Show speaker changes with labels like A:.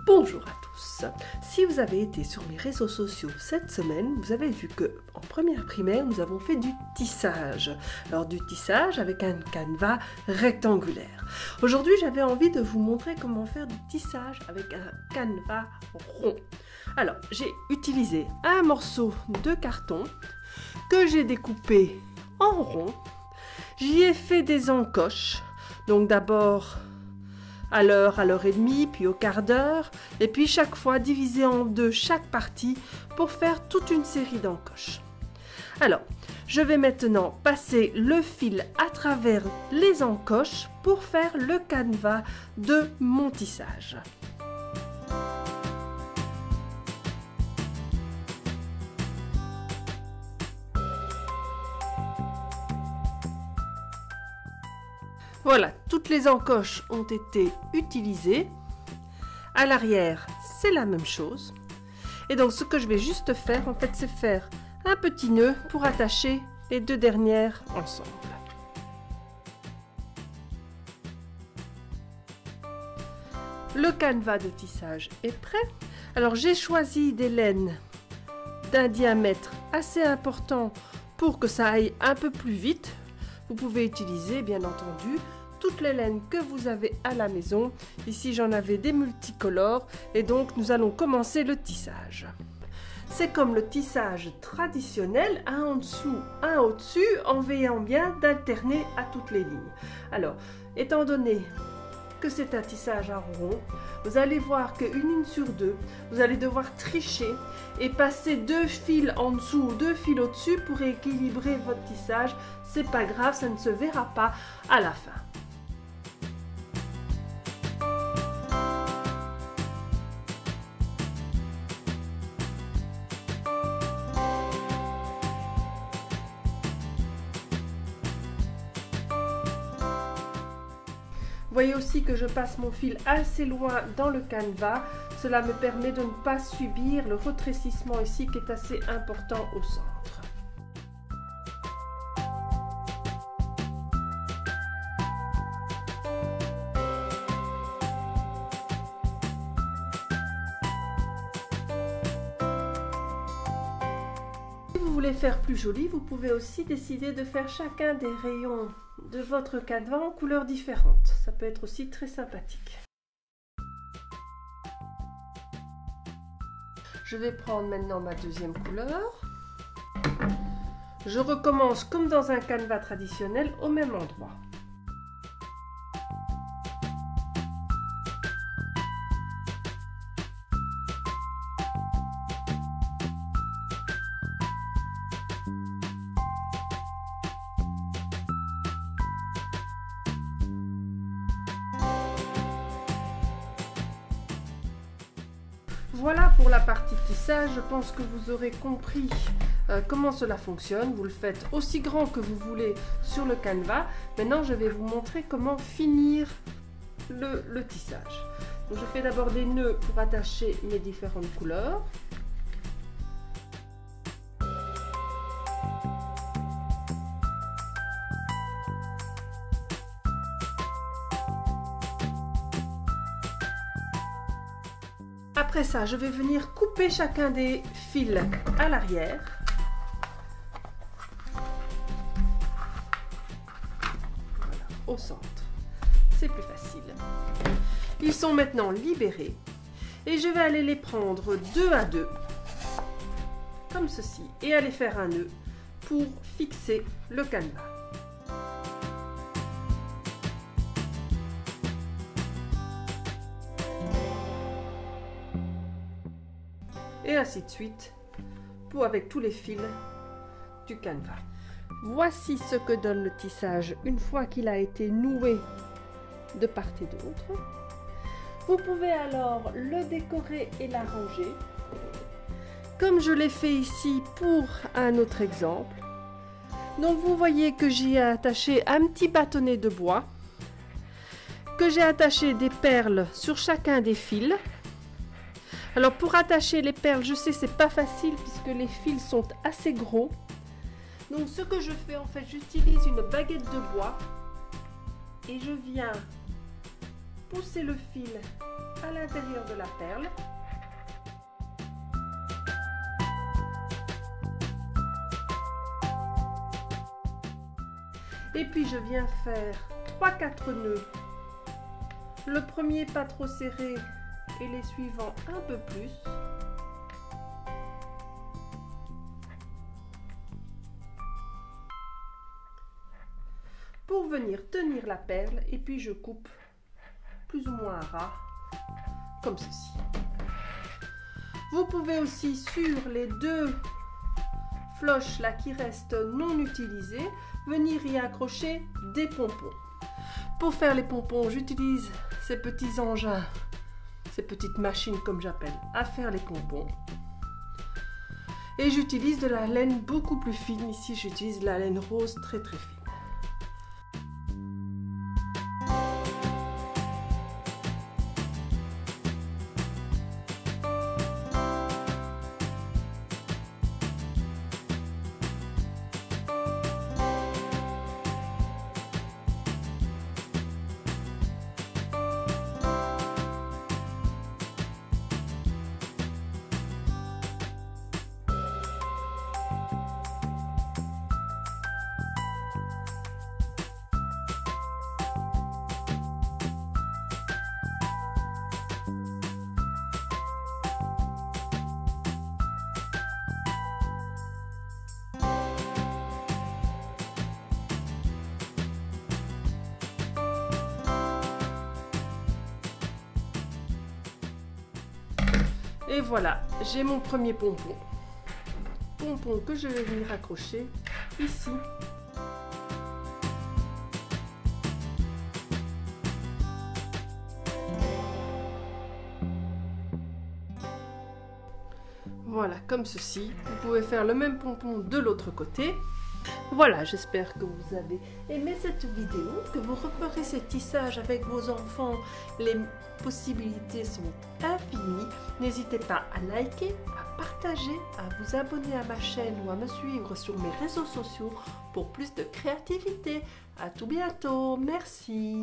A: Bonjour à tous. Si vous avez été sur mes réseaux sociaux cette semaine, vous avez vu que en première primaire, nous avons fait du tissage. Alors du tissage avec un canevas rectangulaire. Aujourd'hui, j'avais envie de vous montrer comment faire du tissage avec un canevas rond. Alors, j'ai utilisé un morceau de carton que j'ai découpé en rond. J'y ai fait des encoches. Donc d'abord à l'heure et demie, puis au quart d'heure, et puis chaque fois divisé en deux chaque partie pour faire toute une série d'encoches. Alors, je vais maintenant passer le fil à travers les encoches pour faire le canevas de mon tissage. Voilà, toutes les encoches ont été utilisées. À l'arrière, c'est la même chose. Et donc, ce que je vais juste faire, en fait, c'est faire un petit nœud pour attacher les deux dernières ensemble. Le canevas de tissage est prêt. Alors, j'ai choisi des laines d'un diamètre assez important pour que ça aille un peu plus vite. Vous pouvez utiliser, bien entendu, toutes les laines que vous avez à la maison. Ici, j'en avais des multicolores et donc nous allons commencer le tissage. C'est comme le tissage traditionnel, un en dessous, un au-dessus, en veillant bien d'alterner à toutes les lignes. Alors, étant donné que c'est un tissage à rond, vous allez voir qu'une ligne sur deux, vous allez devoir tricher et passer deux fils en dessous ou deux fils au-dessus pour équilibrer votre tissage. C'est pas grave, ça ne se verra pas à la fin. Vous voyez aussi que je passe mon fil assez loin dans le canevas. Cela me permet de ne pas subir le rétrécissement ici qui est assez important au centre. Si vous voulez faire plus joli, vous pouvez aussi décider de faire chacun des rayons de votre canevas en couleurs différentes. Ça peut être aussi très sympathique. Je vais prendre maintenant ma deuxième couleur. Je recommence comme dans un canevas traditionnel au même endroit. Voilà pour la partie tissage, je pense que vous aurez compris comment cela fonctionne. Vous le faites aussi grand que vous voulez sur le canevas. Maintenant, je vais vous montrer comment finir le tissage. Donc, je fais d'abord des nœuds pour attacher mes différentes couleurs. Après ça, je vais venir couper chacun des fils à l'arrière. Voilà, au centre. C'est plus facile. Ils sont maintenant libérés. Et je vais aller les prendre deux à deux, comme ceci, et aller faire un nœud pour fixer le canevas. Et ainsi de suite pour avec tous les fils du canevas. Voici ce que donne le tissage une fois qu'il a été noué de part et d'autre. Vous pouvez alors le décorer et l'arranger comme je l'ai fait ici pour un autre exemple. Donc vous voyez que j'y ai attaché un petit bâtonnet de bois, que j'ai attaché des perles sur chacun des fils. Alors pour attacher les perles, je sais c'est pas facile puisque les fils sont assez gros. Donc ce que je fais en fait, j'utilise une baguette de bois et je viens pousser le fil à l'intérieur de la perle. Et puis je viens faire 3-4 nœuds. Le premier pas trop serré et les suivants un peu plus. Pour venir tenir la perle, et puis je coupe plus ou moins à ras, comme ceci. Vous pouvez aussi sur les 2 floches là qui restent non utilisées, venir y accrocher des pompons. Pour faire les pompons, j'utilise ces petits engins, ces petites machines comme j'appelle, à faire les pompons. Et j'utilise de la laine beaucoup plus fine. Ici, j'utilise de la laine rose très fine. Et voilà, j'ai mon premier pompon. Pompon que je vais venir accrocher ici. Voilà, comme ceci. Vous pouvez faire le même pompon de l'autre côté. Voilà, j'espère que vous avez aimé cette vidéo, que vous referez ce tissage avec vos enfants. Les possibilités sont infinies. N'hésitez pas à liker, à partager, à vous abonner à ma chaîne ou à me suivre sur mes réseaux sociaux pour plus de créativité. À tout bientôt. Merci.